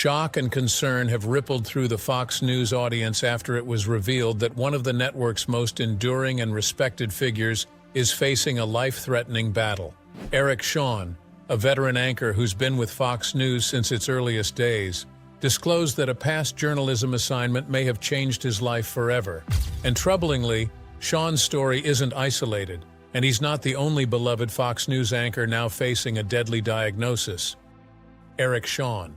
Shock and concern have rippled through the Fox News audience after it was revealed that one of the network's most enduring and respected figures is facing a life-threatening battle. Eric Shawn, a veteran anchor who's been with Fox News since its earliest days, disclosed that a past journalism assignment may have changed his life forever. And troublingly, Shawn's story isn't isolated, and he's not the only beloved Fox News anchor now facing a deadly diagnosis. Eric Shawn.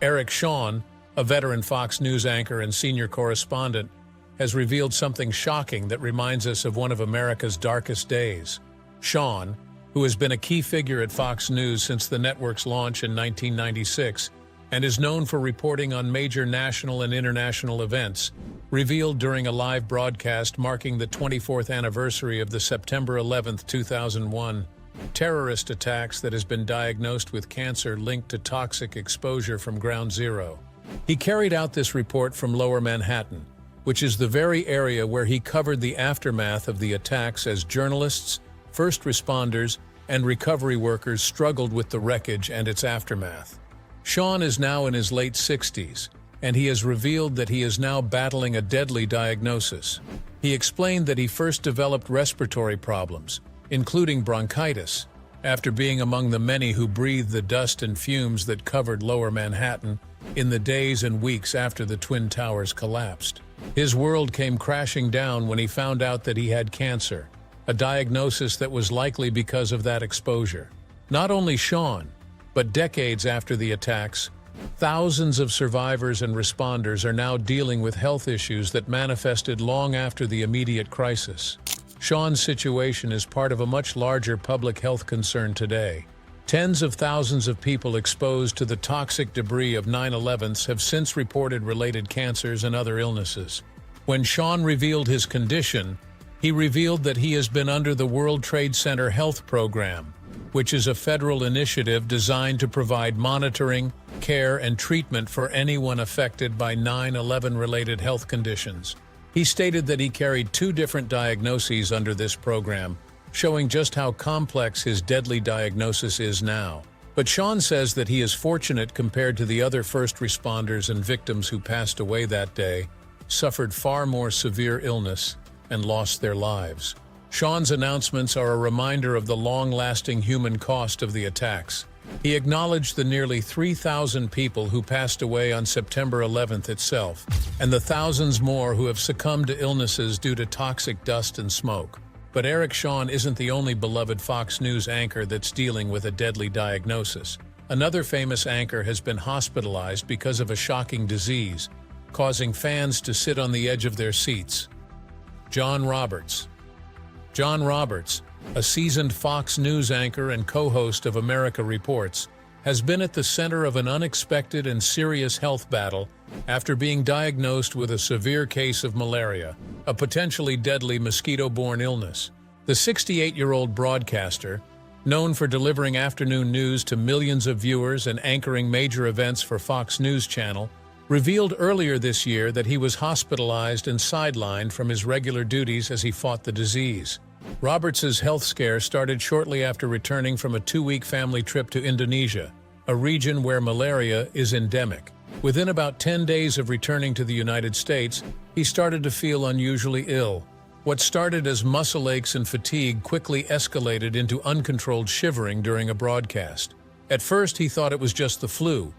Eric Shawn, a veteran Fox News anchor and senior correspondent, has revealed something shocking that reminds us of one of America's darkest days. Shawn, who has been a key figure at Fox News since the network's launch in 1996 and is known for reporting on major national and international events, revealed during a live broadcast marking the 24th anniversary of the September 11, 2001, terrorist attacks that has been diagnosed with cancer linked to toxic exposure from Ground Zero. He carried out this report from Lower Manhattan, which is the very area where he covered the aftermath of the attacks as journalists, first responders, and recovery workers struggled with the wreckage and its aftermath. Shawn is now in his late 60s, and he has revealed that he is now battling a deadly diagnosis. He explained that he first developed respiratory problems, including bronchitis, after being among the many who breathed the dust and fumes that covered Lower Manhattan in the days and weeks after the Twin Towers collapsed. His world came crashing down when he found out that he had cancer, a diagnosis that was likely because of that exposure. Not only Shawn, but decades after the attacks, thousands of survivors and responders are now dealing with health issues that manifested long after the immediate crisis. Shawn's situation is part of a much larger public health concern today. Tens of thousands of people exposed to the toxic debris of 9/11s have since reported related cancers and other illnesses. When Shawn revealed his condition, he revealed that he has been under the World Trade Center Health Program, which is a federal initiative designed to provide monitoring, care, and treatment for anyone affected by 9/11-related health conditions. He stated that he carried 2 different diagnoses under this program, showing just how complex his deadly diagnosis is now. But Shawn says that he is fortunate compared to the other first responders and victims who passed away that day, suffered far more severe illness, and lost their lives. Shawn's announcements are a reminder of the long-lasting human cost of the attacks. He acknowledged the nearly 3,000 people who passed away on September 11th itself, and the thousands more who have succumbed to illnesses due to toxic dust and smoke. But Eric Shawn isn't the only beloved Fox News anchor that's dealing with a deadly diagnosis. Another famous anchor has been hospitalized because of a shocking disease, causing fans to sit on the edge of their seats. John Roberts. John Roberts, a seasoned Fox News anchor and co-host of America Reports, has been at the center of an unexpected and serious health battle after being diagnosed with a severe case of malaria, a potentially deadly mosquito-borne illness. The 68-year-old broadcaster, known for delivering afternoon news to millions of viewers and anchoring major events for Fox News Channel, revealed earlier this year that he was hospitalized and sidelined from his regular duties as he fought the disease. Roberts's health scare started shortly after returning from a 2-week family trip to Indonesia, a region where malaria is endemic. Within about 10 days of returning to the United States, he started to feel unusually ill. What started as muscle aches and fatigue quickly escalated into uncontrolled shivering during a broadcast. At first, he thought it was just the flu,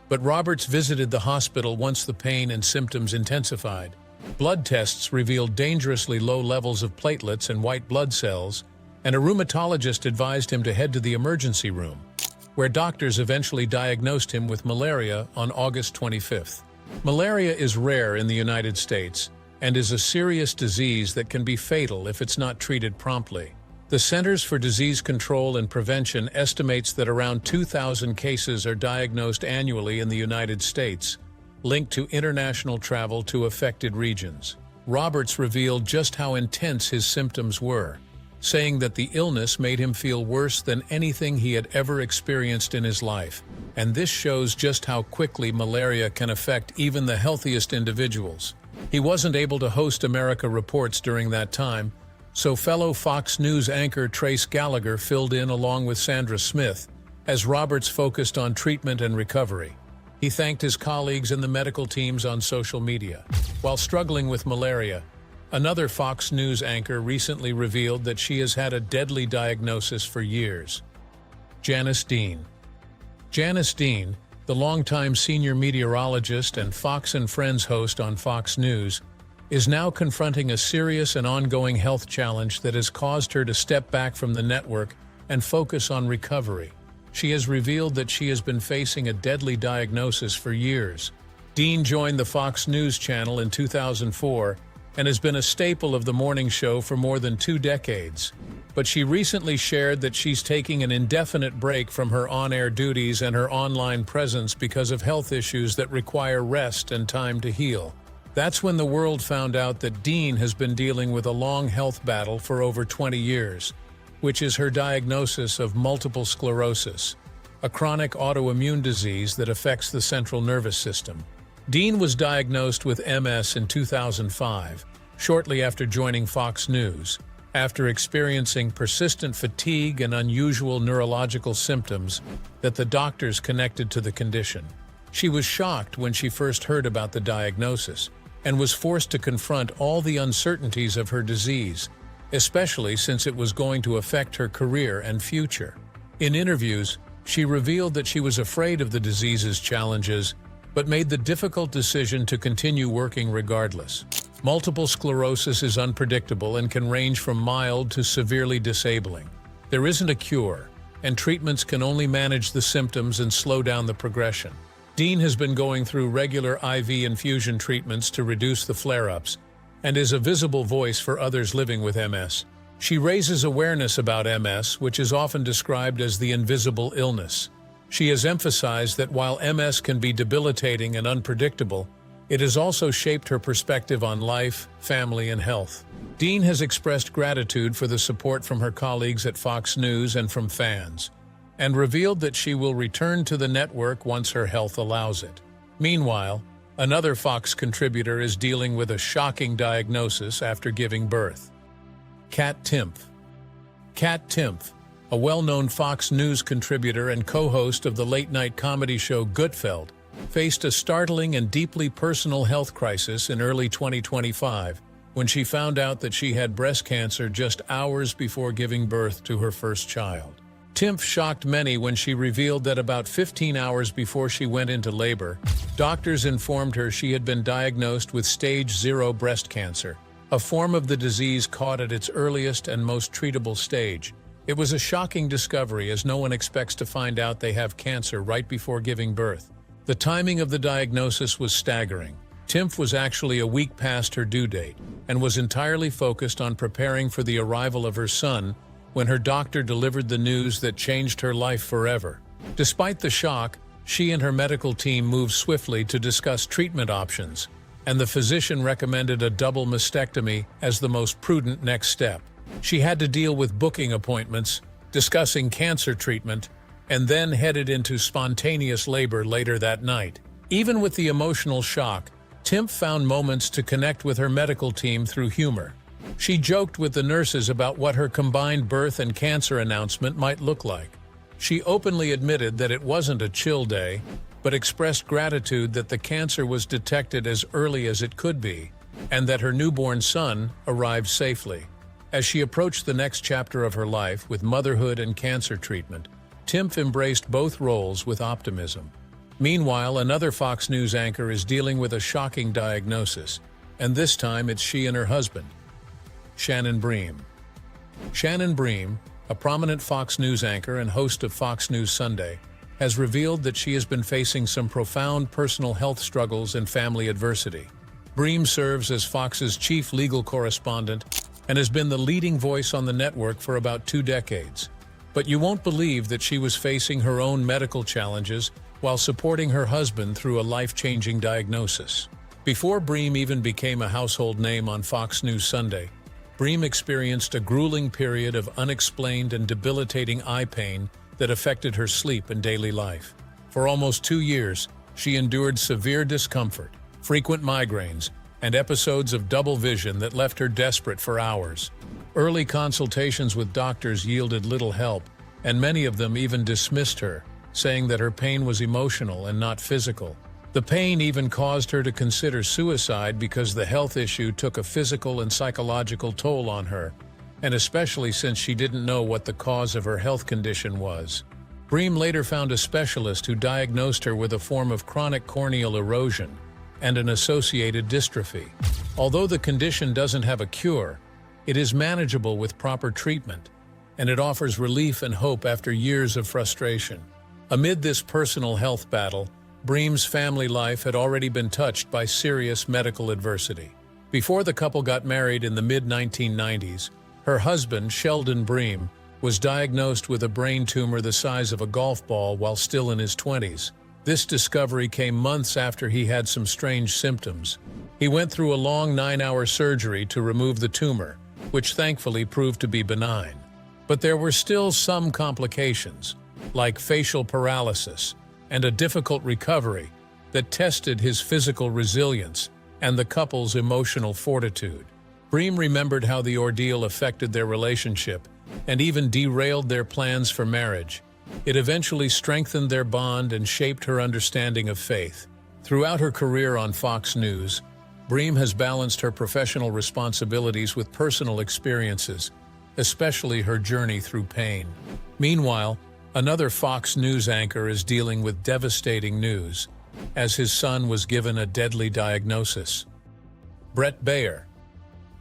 but Roberts visited the hospital once the pain and symptoms intensified. Blood tests revealed dangerously low levels of platelets and white blood cells, and a rheumatologist advised him to head to the emergency room, where doctors eventually diagnosed him with malaria on August 25th. Malaria is rare in the United States and is a serious disease that can be fatal if it's not treated promptly. The Centers for Disease Control and Prevention estimates that around 2,000 cases are diagnosed annually in the United States, linked to international travel to affected regions. Roberts revealed just how intense his symptoms were, saying that the illness made him feel worse than anything he had ever experienced in his life, and this shows just how quickly malaria can affect even the healthiest individuals. He wasn't able to host America Reports during that time, so fellow Fox News anchor Trace Gallagher filled in along with Sandra Smith, as Roberts focused on treatment and recovery. He thanked his colleagues and the medical teams on social media. While struggling with malaria, another Fox News anchor recently revealed that she has had a deadly diagnosis for years. Janice Dean. Janice Dean, the longtime senior meteorologist and Fox and Friends host on Fox News, is now confronting a serious and ongoing health challenge that has caused her to step back from the network and focus on recovery. She has revealed that she has been facing a deadly diagnosis for years. Dean joined the Fox News channel in 2004 and has been a staple of the morning show for more than 2 decades. But she recently shared that she's taking an indefinite break from her on-air duties and her online presence because of health issues that require rest and time to heal. That's when the world found out that Dean has been dealing with a long health battle for over 20 years, which is her diagnosis of multiple sclerosis, a chronic autoimmune disease that affects the central nervous system. Dean was diagnosed with MS in 2005, shortly after joining Fox News, after experiencing persistent fatigue and unusual neurological symptoms that the doctors connected to the condition. She was shocked when she first heard about the diagnosis and was forced to confront all the uncertainties of her disease, especially since it was going to affect her career and future. In interviews, she revealed that she was afraid of the disease's challenges, but made the difficult decision to continue working regardless. Multiple sclerosis is unpredictable and can range from mild to severely disabling. There isn't a cure, and treatments can only manage the symptoms and slow down the progression. Dean has been going through regular IV infusion treatments to reduce the flare-ups and is a visible voice for others living with MS. She raises awareness about MS, which is often described as the invisible illness. She has emphasized that while MS can be debilitating and unpredictable, it has also shaped her perspective on life, family, and health. Dean has expressed gratitude for the support from her colleagues at Fox News and from fans, and revealed that she will return to the network once her health allows it. Meanwhile, another Fox contributor is dealing with a shocking diagnosis after giving birth. Kat Timpf. Kat Timpf, a well-known Fox News contributor and co-host of the late-night comedy show Gutfeld, faced a startling and deeply personal health crisis in early 2025 when she found out that she had breast cancer just hours before giving birth to her first child. Timpf shocked many when she revealed that about 15 hours before she went into labor, doctors informed her she had been diagnosed with stage 0 breast cancer, a form of the disease caught at its earliest and most treatable stage. It was a shocking discovery, as no one expects to find out they have cancer right before giving birth. The timing of the diagnosis was staggering. Timpf was actually a week past her due date and was entirely focused on preparing for the arrival of her son when her doctor delivered the news that changed her life forever. Despite the shock, she and her medical team moved swiftly to discuss treatment options, and the physician recommended a double mastectomy as the most prudent next step. She had to deal with booking appointments, discussing cancer treatment, and then headed into spontaneous labor later that night. Even with the emotional shock, Timpf found moments to connect with her medical team through humor. She joked with the nurses about what her combined birth and cancer announcement might look like. She openly admitted that it wasn't a chill day, but expressed gratitude that the cancer was detected as early as it could be, and that her newborn son arrived safely. As she approached the next chapter of her life with motherhood and cancer treatment, Timpf embraced both roles with optimism. Meanwhile, another Fox News anchor is dealing with a shocking diagnosis, and this time it's she and her husband, Shannon Bream. Shannon Bream, a prominent Fox News anchor and host of Fox News Sunday, has revealed that she has been facing some profound personal health struggles and family adversity. Bream serves as Fox's chief legal correspondent and has been the leading voice on the network for about 2 decades. But you won't believe that she was facing her own medical challenges while supporting her husband through a life-changing diagnosis. Before Bream even became a household name on Fox News Sunday, Bream experienced a grueling period of unexplained and debilitating eye pain that affected her sleep and daily life. For almost 2 years, she endured severe discomfort, frequent migraines, and episodes of double vision that left her desperate for hours. Early consultations with doctors yielded little help, and many of them even dismissed her, saying that her pain was emotional and not physical. The pain even caused her to consider suicide because the health issue took a physical and psychological toll on her, and especially since she didn't know what the cause of her health condition was. Bream later found a specialist who diagnosed her with a form of chronic corneal erosion and an associated dystrophy. Although the condition doesn't have a cure, it is manageable with proper treatment, and it offers relief and hope after years of frustration. Amid this personal health battle, Bream's family life had already been touched by serious medical adversity. Before the couple got married in the mid-1990s, her husband, Sheldon Bream, was diagnosed with a brain tumor the size of a golf ball while still in his 20s. This discovery came months after he had some strange symptoms. He went through a long 9-hour surgery to remove the tumor, which thankfully proved to be benign. But there were still some complications, like facial paralysis and a difficult recovery that tested his physical resilience and the couple's emotional fortitude. Bream remembered how the ordeal affected their relationship and even derailed their plans for marriage. It eventually strengthened their bond and shaped her understanding of faith. Throughout her career on Fox News, Bream has balanced her professional responsibilities with personal experiences, especially her journey through pain. Meanwhile, another Fox News anchor is dealing with devastating news, as his son was given a deadly diagnosis. Bret Baier.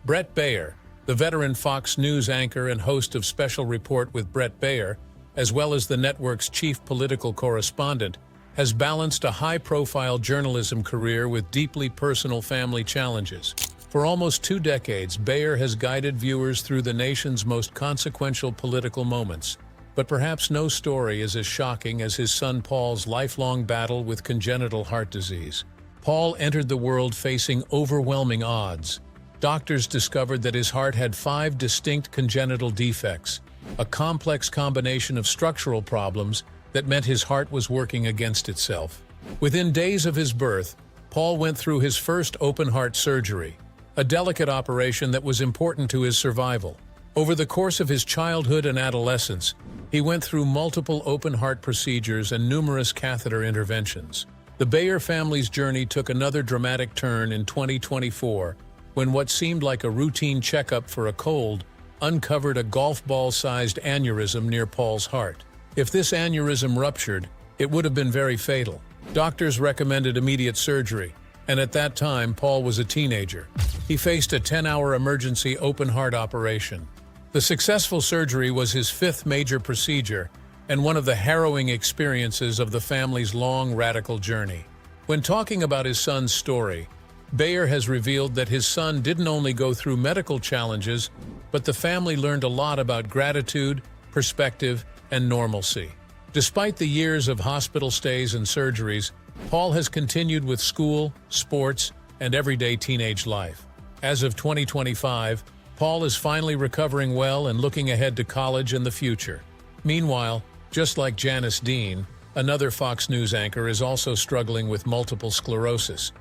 Bret Baier, the veteran Fox News anchor and host of Special Report with Bret Baier, as well as the network's chief political correspondent, has balanced a high-profile journalism career with deeply personal family challenges. For almost 2 decades, Baier has guided viewers through the nation's most consequential political moments. But perhaps no story is as shocking as his son Paul's lifelong battle with congenital heart disease. Paul entered the world facing overwhelming odds. Doctors discovered that his heart had 5 distinct congenital defects, a complex combination of structural problems that meant his heart was working against itself. Within days of his birth, Paul went through his first open-heart surgery, a delicate operation that was important to his survival. Over the course of his childhood and adolescence, he went through multiple open-heart procedures and numerous catheter interventions. The Baier family's journey took another dramatic turn in 2024, when what seemed like a routine checkup for a cold uncovered a golf ball-sized aneurysm near Paul's heart. If this aneurysm ruptured, it would have been very fatal. Doctors recommended immediate surgery, and at that time, Paul was a teenager. He faced a 10-hour emergency open-heart operation. The successful surgery was his 5th major procedure and one of the harrowing experiences of the family's long, radical journey. When talking about his son's story, Baier has revealed that his son didn't only go through medical challenges, but the family learned a lot about gratitude, perspective, and normalcy. Despite the years of hospital stays and surgeries, Paul has continued with school, sports, and everyday teenage life. As of 2025, Paul is finally recovering well and looking ahead to college and the future. Meanwhile, just like Janice Dean, another Fox News anchor is also struggling with multiple sclerosis.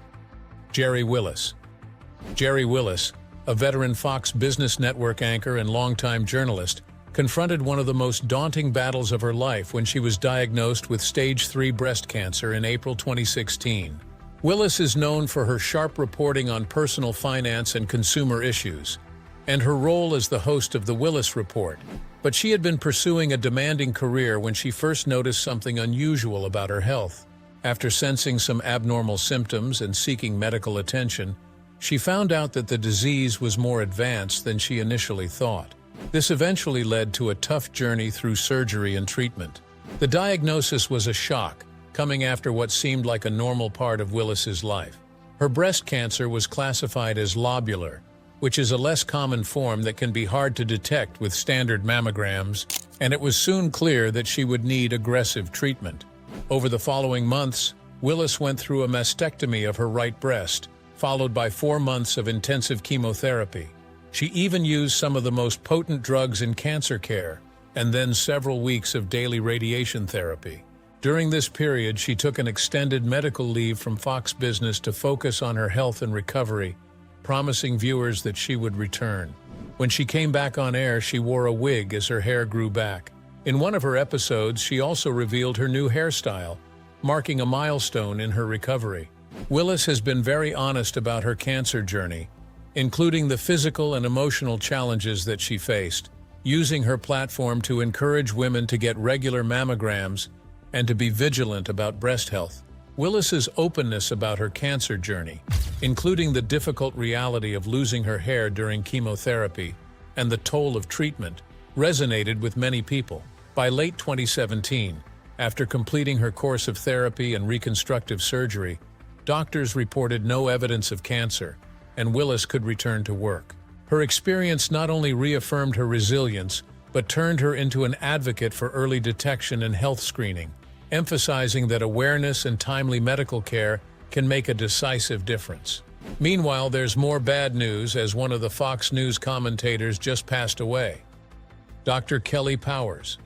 Jerry Willis. Jerry Willis, a veteran Fox Business Network anchor and longtime journalist, confronted one of the most daunting battles of her life when she was diagnosed with stage 3 breast cancer in April 2016. Willis is known for her sharp reporting on personal finance and consumer issues, and her role as the host of The Willis Report. But she had been pursuing a demanding career when she first noticed something unusual about her health. After sensing some abnormal symptoms and seeking medical attention, she found out that the disease was more advanced than she initially thought. This eventually led to a tough journey through surgery and treatment. The diagnosis was a shock, coming after what seemed like a normal part of Willis's life. Her breast cancer was classified as lobular, which is a less common form that can be hard to detect with standard mammograms, and it was soon clear that she would need aggressive treatment. Over the following months, Willis went through a mastectomy of her right breast, followed by 4 months of intensive chemotherapy. She even used some of the most potent drugs in cancer care, and then several weeks of daily radiation therapy. During this period, she took an extended medical leave from Fox Business to focus on her health and recovery, promising viewers that she would return. When she came back on air, she wore a wig as her hair grew back. In one of her episodes, she also revealed her new hairstyle, marking a milestone in her recovery. Willis has been very honest about her cancer journey, including the physical and emotional challenges that she faced, using her platform to encourage women to get regular mammograms and to be vigilant about breast health. Willis's openness about her cancer journey, including the difficult reality of losing her hair during chemotherapy and the toll of treatment, resonated with many people. By late 2017, after completing her course of therapy and reconstructive surgery, doctors reported no evidence of cancer, and Willis could return to work. Her experience not only reaffirmed her resilience, but turned her into an advocate for early detection and health screening, emphasizing that awareness and timely medical care can make a decisive difference. Meanwhile, there's more bad news as one of the Fox News commentators just passed away. Dr. Kelly Powers.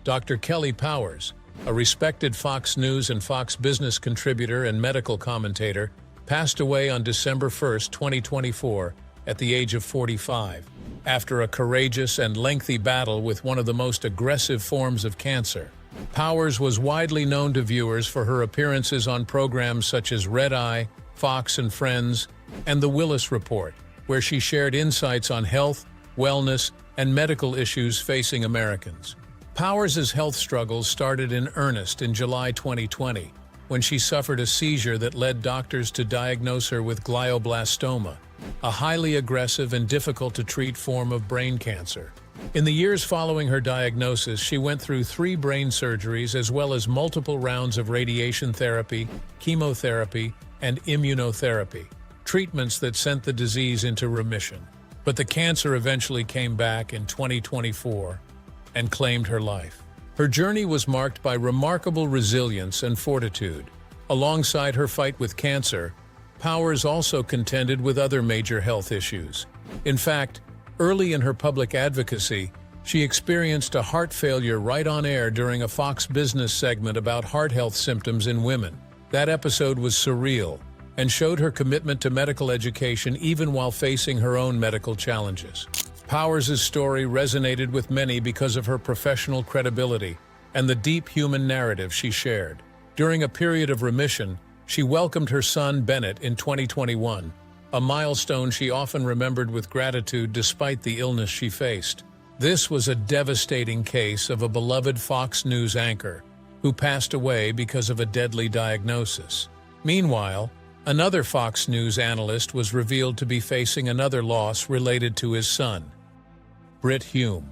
Dr. Kelly Powers, a respected Fox News and Fox Business contributor and medical commentator, passed away on December 1, 2024, at the age of 45, after a courageous and lengthy battle with one of the most aggressive forms of cancer. Powers was widely known to viewers for her appearances on programs such as Red Eye, Fox and Friends, and The Willis Report, where she shared insights on health, wellness, and medical issues facing Americans. Powers' health struggles started in earnest in July 2020, when she suffered a seizure that led doctors to diagnose her with glioblastoma, a highly aggressive and difficult-to-treat form of brain cancer. In the years following her diagnosis, she went through 3 brain surgeries as well as multiple rounds of radiation therapy, chemotherapy, and immunotherapy, treatments that sent the disease into remission. But the cancer eventually came back in 2024 and claimed her life. Her journey was marked by remarkable resilience and fortitude. Alongside her fight with cancer, Powers also contended with other major health issues. In fact, early in her public advocacy, she experienced a heart failure right on air during a Fox Business segment about heart health symptoms in women. That episode was surreal and showed her commitment to medical education even while facing her own medical challenges. Powers' story resonated with many because of her professional credibility and the deep human narrative she shared. During a period of remission, she welcomed her son Bennett in 2021, a milestone she often remembered with gratitude despite the illness she faced. This was a devastating case of a beloved Fox News anchor who passed away because of a deadly diagnosis. Meanwhile, another Fox News analyst was revealed to be facing another loss related to his son, Brit Hume.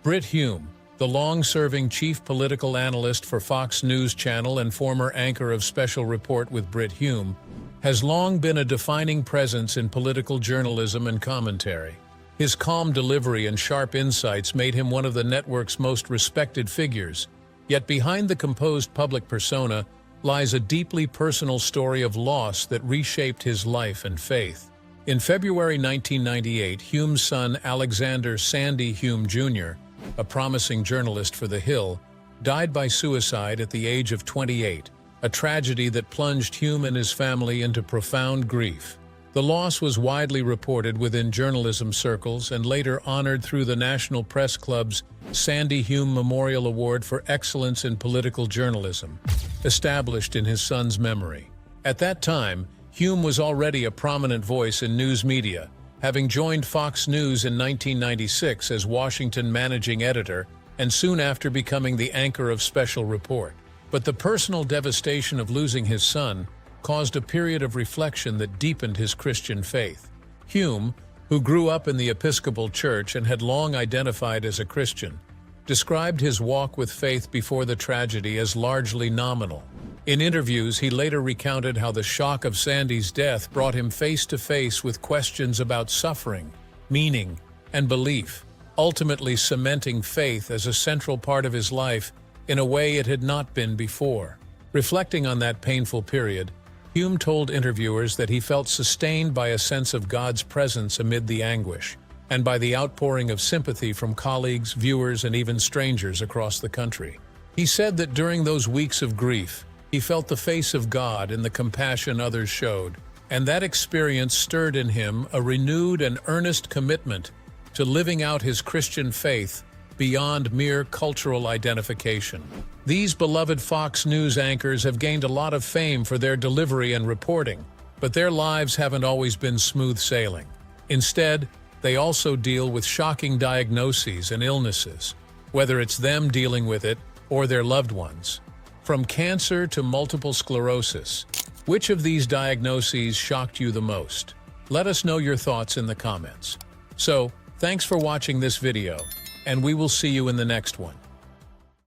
Brit Hume, the long-serving chief political analyst for Fox News Channel and former anchor of Special Report with Brit Hume, has long been a defining presence in political journalism and commentary. His calm delivery and sharp insights made him one of the network's most respected figures, yet behind the composed public persona lies a deeply personal story of loss that reshaped his life and faith. In February 1998, Hume's son Alexander Sandy Hume Jr., a promising journalist for The Hill, died by suicide at the age of 28, a tragedy that plunged Hume and his family into profound grief. The loss was widely reported within journalism circles and later honored through the National Press Club's Sandy Hume Memorial Award for Excellence in Political Journalism, established in his son's memory. At that time, Hume was already a prominent voice in news media, having joined Fox News in 1996 as Washington managing editor and soon after becoming the anchor of Special Report. But the personal devastation of losing his son caused a period of reflection that deepened his Christian faith. Hume, who grew up in the Episcopal Church and had long identified as a Christian, described his walk with faith before the tragedy as largely nominal. In interviews, he later recounted how the shock of Sandy's death brought him face to face with questions about suffering, meaning, and belief, ultimately cementing faith as a central part of his life in a way it had not been before. Reflecting on that painful period, Hume told interviewers that he felt sustained by a sense of God's presence amid the anguish, and by the outpouring of sympathy from colleagues, viewers, and even strangers across the country. He said that during those weeks of grief, he felt the face of God in the compassion others showed, and that experience stirred in him a renewed and earnest commitment to living out his Christian faith beyond mere cultural identification. These beloved Fox News anchors have gained a lot of fame for their delivery and reporting, but their lives haven't always been smooth sailing. Instead, they also deal with shocking diagnoses and illnesses, whether it's them dealing with it or their loved ones. From cancer to multiple sclerosis, which of these diagnoses shocked you the most? Let us know your thoughts in the comments. So, thanks for watching this video, and we will see you in the next one.